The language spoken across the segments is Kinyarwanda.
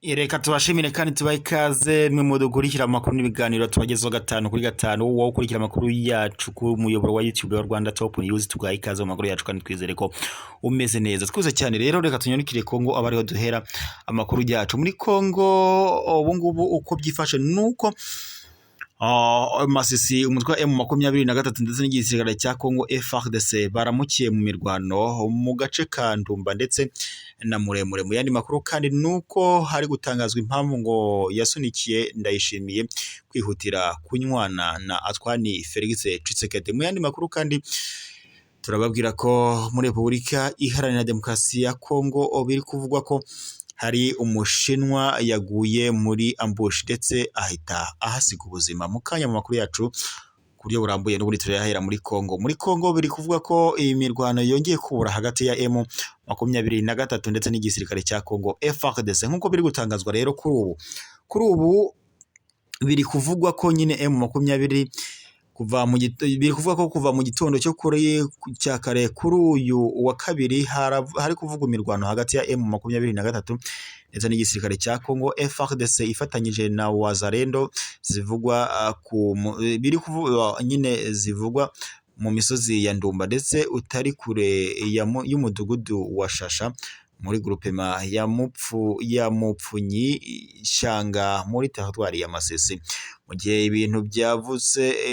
Reka tubashimire kandi tubahe ikaze mwe mudukurikira amakuru n'ibiganiro tubagezaho gatanu kuri gatanu. Wowe ukurikira amakuru yacu ku muyoboro wa YouTube wa Rwanda Top News, tugaha ikaze mu makuru yacu kandi twizere ko umeze neza. Twuze cyane rero, reka tunyarukire Kongo abariho duhera amakuru yacu. Muri Kongo ubu ngubu uko byifashe nuko Masisi umutwe wa M23 ndetse n'igisirikare cya Kongo Fardc baramukiye mu mirwano mu gace ka Ndumba ndetse na Muremure. Mu yandi makuru kandi nuko hari gutangazwa impamvu ngo yasunikiye Ndayishimiye kwihutira kunywana na Atwani Felix Tshisekedi. Mu yandi makuru kandi turababwira ko muri Repubulika Iharanira Demokarasi ya Kongo biri kuvugwa ko hari umushinwa yaguye muri ambush ndetse ahita ahasiga ubuzima. Mu kanya mu makuru yacu kuryo burambuye n'uburi turahera muri Kongo. Muri Kongo biri kuvuga ko iyi mirwano yongeye kubura hagati ya M23 ndetse n'igisirikare cya Kongo Fardc nkuko biri gutangazwa rero kuri ubu biri kuvugwa ko nyine M23 biri kuvuga ko kuva mu gitondo cyo kuri cya kare kuri uyu wa kabiri hari kuvuga imirwano hagati ya M23 ndetse n'igisirikare cya Kongo Fardc ifatanyije na Wazalendo zivugwa biri kuvuga nyine zivugwa mu misozi ya Ndumba ndetse utari kure y'umudugudu wa Shasha muri groupement ya Mupfunyi Shanga muri territoire ya Masisi.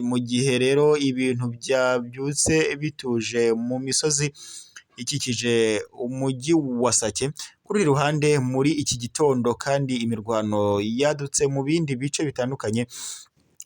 Mu gihe rero ibintu byabyutse bituje mu misozi ikikije umujyi wa Sake. Kuri ruhande muri iki gitondo kandi imirwano yadutse mu bindi bice bitandukanye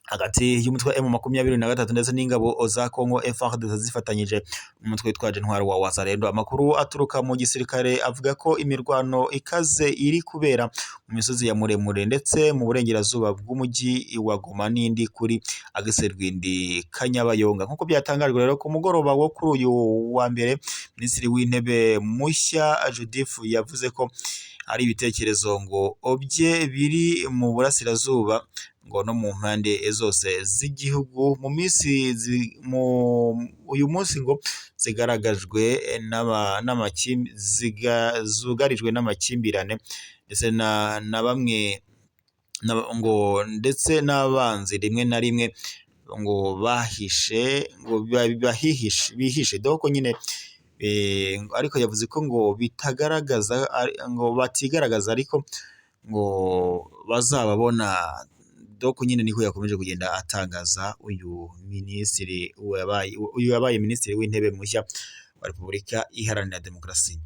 hagati y'umutwe wa M23 ndetse n'ingabo za Kongo Fardc zifatanyije umutwe witwaje intwaro wa Wazalendo. Amakuru aturuka mu gisirikare avuga ko imirwano ikaze iri kubera mu misozi ya Muremure ndetse mu burengerazuba bw'umujyi wa Goma n'indi kuri Agiserwindi Kanyabayonga. Nkuko byatangajwe rero ku mugoroba wo kuri uyu wa mbere, Minisitiri w'Intebe mushya Judith yavuze ko ari ibitekerezo ngo obye biri mu burasirazuba ngo no mu mpande zose z'igihugu uyu munsi ngo zigaragajwe zugarijwe n'amakimbirane ndetse na bamwe ngo ndetse n'abanzi rimwe na rimwe ngo bihishe doko nyine ariko yavuze ko ngo batigaragaza ariko ngo bazababona. Doko nyine niko yakomeje kugenda atangaza uyu yabaye minisitiri w'intebe mushya wa Repubulika Iharanira Demokarasi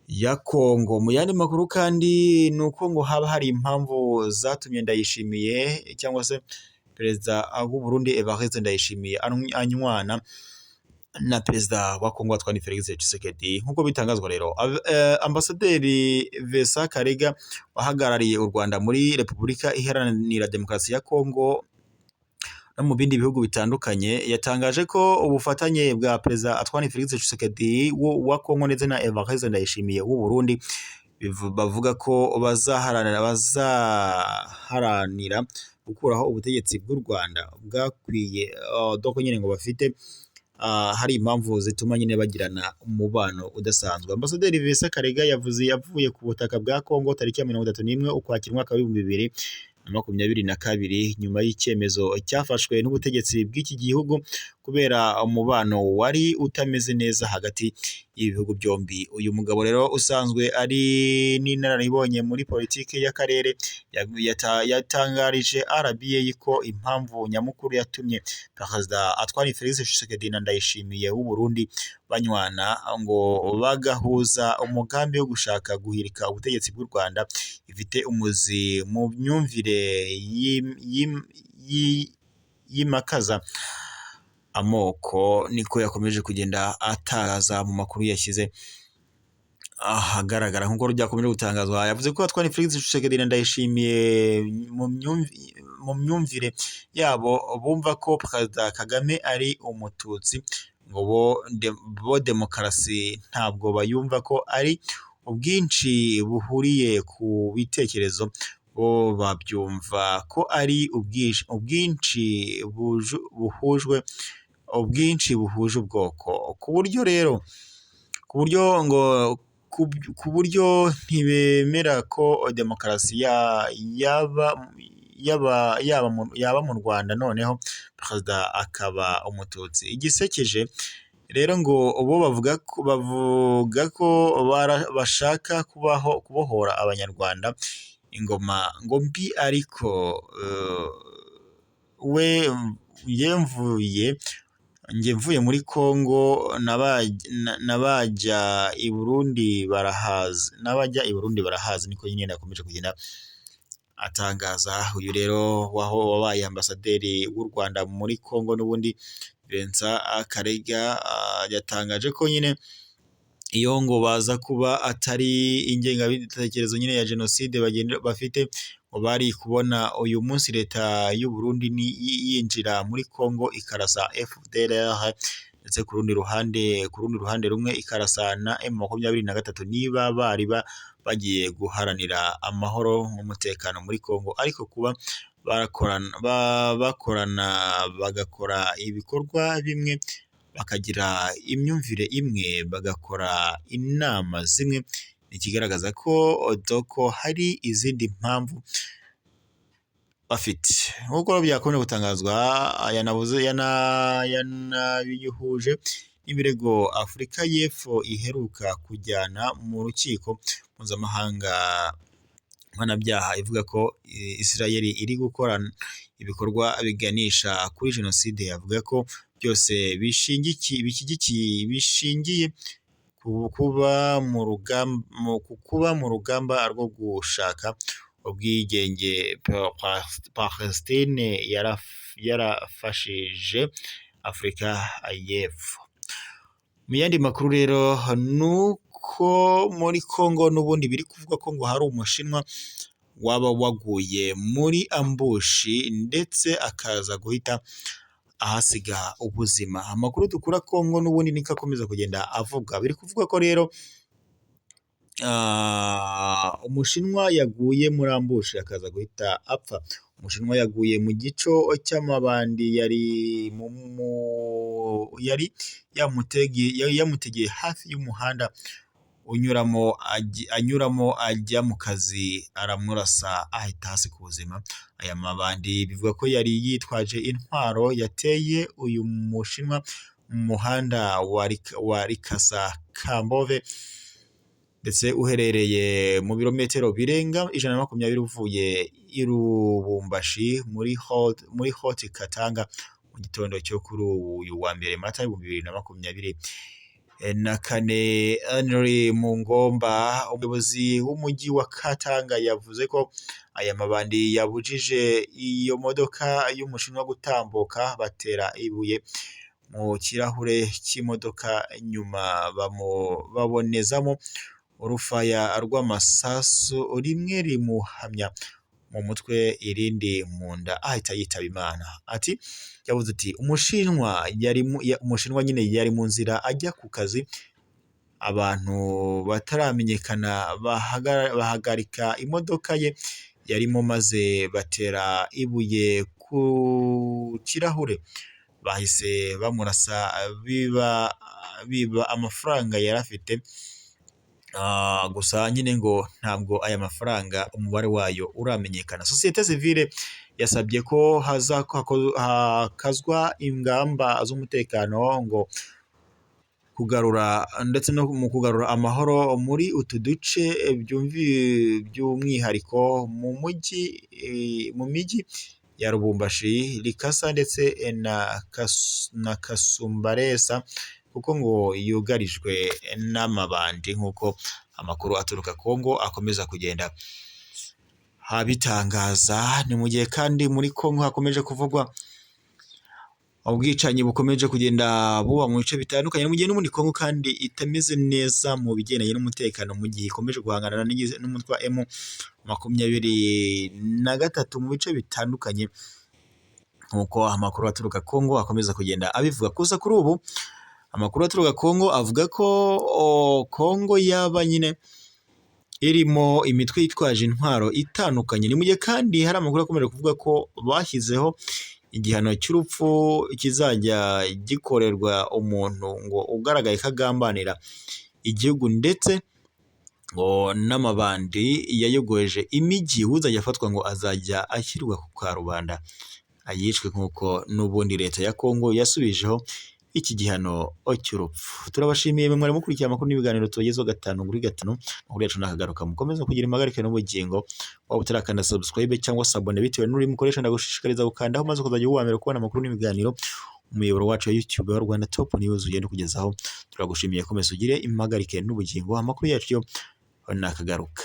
ya Kongo. Mu yandi makuru kandi nuko ngo haba hari impamvu zatumye Ndayishimiye cyangwa se perezida w'u Burundi Evariste Ndayishimiye anywana na perezida wa Kongo Atwani Felix Tshisekedi. Nkuko bitangazwa rero, ambasaderi Vesa Karega wahagarariye u Rwanda muri Repubulika Iharanira Demokarasi ya Kongo no mu bindi bihugu bitandukanye yatangaje ko ubufatanye bwa perezida Atwani Felix Tshisekedi wa Kongo ndetse na Evariste Ndayishimiye w'u Burundi bavuga ko bazaharanira gukuraho ubutegetsi bw'u Rwanda bwakwiye doko nyine ngo bafite hari impamvu zituma nyine bagirana umubano udasanzwe. Ambasaderi Vesa Karega yavuye ku butaka bwa Kongo tariki ya 31 Ukwakira umwaka wa 2022 nyuma y'icyemezo cyafashwe n'ubutegetsi bw'iki gihugu kubera umubano wari utameze neza hagati y'ibihugu byombi. Uyu mugabo rero usanzwe ari n'inararibonye muri politiki y'akarere yatangarije RBA ko impamvu nyamukuru yatumye perezida Atwani Felix Tshisekedi na Ndayishimiye w'u Burundi banywana ngo bagahuza umugambi wo gushaka guhirika ubutegetsi bw'u Rwanda ifite umuzi mu myumvire y'imakaza amoko. Niko yakomeje kugenda ataza mu makuru yashyize ahagaragara. Nkuko ryakomeje gutangazwa, yavuze ko Atwani Felix Tshisekedi na Ndayishimiye mu myumvire yabo bumva ko Perezida Kagame ari umututsi, ngo bo demokarasi ntabwo bayumva ko ari ubwinshi buhuriye ku bitekerezo, bo babyumva ko ari ubwinshi buhuje ubwoko. Ku buryo ngo ku buryo ntibemera ko demokarasi yaba mu Rwanda noneho perezida akaba umututsi. Igisekeje rero ngo bo bavuga ko bashaka kubohora abanyarwanda ingoma ngo mbi, ariko we njye mvuye muri Congo n'abajya i Burundi barahazi niko nyine nakomeje kugenda atangaza. Uyu rero wabaye ambasaderi w'u Rwanda muri Congo n'ubundi Vincent Karega yatangaje ko nyine iyo ngo baza kuba atari ingengabitekerezo nyine ya jenoside bafite, ngo bari kubona uyu munsi leta y'u Burundi yinjira muri Congo ikarasa FDLR, ndetse ku rundi ruhande rumwe ikarasa na M23 niba bari bagiye guharanira amahoro n'umutekano muri Congo. Ariko kuba bakorana bagakora ibikorwa bimwe, bakagira imyumvire imwe, bagakora inama zimwe, ni ikigaragaza ko hari izindi mpamvu bafite. Nk'uko byakomeje gutangazwa, yanabihuje n'ibirego Afurika y'Epfo iheruka kujyana mu rukiko mpuzamahanga mpanabyaha, ivuga ko Israel iri gukora ibikorwa biganisha kuri jenoside. Yavuga ko byose bishingiye kuba mu rugamba rwo gushaka ubwigenge Palestine yarafashije Afurika y'Epfo. Mu yandi makuru rero nuko muri Congo n'ubundi biri kuvuga ko ngo hari Umushinwa waba waguye muri ambushi ndetse akaza guhita ahasiga ubuzima. Amakuru dukura Congo n'ubundi niko akomeza kugenda avuga. Biri kuvuga ko rero Umushinwa yaguye muri ambushi akaza guhita apfa. Umushinwa yaguye mu gico cy'amabandi yari yamutegeye hafi y'umuhanda anyuramo ajya mu kazi, aramurasa ahita ahasiga ubuzima. Aya mabandi bivuga ko yari yitwaje intwaro yateye uyu Mushinwa mu muhanda wa Rikasa Kambove, ndetse uherereye mu birometero birenga 120 uvuye i Lubumbashi muri Haute Katanga mu gitondo cyo kuri uyu wa mbere Mata 2024. Henry Mungomba, umuyobozi w'umujyi wa Katanga, yavuze ko aya mabandi yabujije iyo modoka y'Umushinwa gutambuka, batera ibuye mu kirahure cy'imodoka, nyuma babonezamo urufaya rw'amasasu, rimwe rimuhamya mu mutwe irindi mu nda, ahita yitaba Imana. Yavuze ati Umushinwa nyine yari mu nzira ajya ku kazi, abantu bataramenyekana bahagarika imodoka ye yarimo, maze batera ibuye ku kirahure, bahise bamurasa, biba amafaranga yari afite. Gusa nyine ngo ntabwo aya mafaranga umubare wayo uramenyekana. Sosiyete sivile yasabye ko hakazwa ingamba z'umutekano ngo kugarura ndetse no mu kugarura amahoro muri utu duce by'umwihariko mu mijyi ya Lubumbashi, Likasa ndetse na Kasumbalesa, kuko ngo yugarijwe n'amabandi, nk'uko amakuru aturuka Congo akomeza kugenda habitangaza. Ni mu gihe kandi muri Congo hakomeje kuvugwa ubwicanyi bukomeje kugenda buba mu bice bitandukanye, mu gihe n'ubundi Congo kandi itameze neza mu bigendanye n'umutekano, mu gihe ikomeje guhangana n'umutwe wa M23 mu bice bitandukanye, nk'uko amakuru aturuka Congo akomeza kugenda abivuga. Kuza kuri ubu amakuru aturuka Congo avuga ko Congo yaba nyine irimo imitwe yitwaje intwaro itandukanye. Ni mu gihe kandi hari amakuru akomeje kuvuga ko bashyizeho igihano cy'urupfu kizajya gikorerwa umuntu ngo ugaragaye kagambanira igihugu ndetse ngo n'amabandi yayogoje imijyi uzajya afatwa ngo azajya ashyirwa ku karubanda ayicwe nk'uko n'ubundi leta ya Kongo yasubijeho iki gihano cy'urupfu. Turabashimiye mwari mukurikiye amakuru n'ibiganiro tubagezeho 5/5. Amakuru yacu nakagaruka, mukomeza kugira impagarike n'ubugingo. Waba utarakanda subscribe cyangwa se abone bitewe n'uri mukoresha, ndagushishikariza gukandaho maze ukazajya uwamera kubona amakuru n'ibiganiro umuyoboro wacu wa YouTube wa Rwanda Top News ugenda kugezaho. Turagushimiye, komeza ugire impagarike n'ubugingo. Amakuru yacu yo nakagaruka.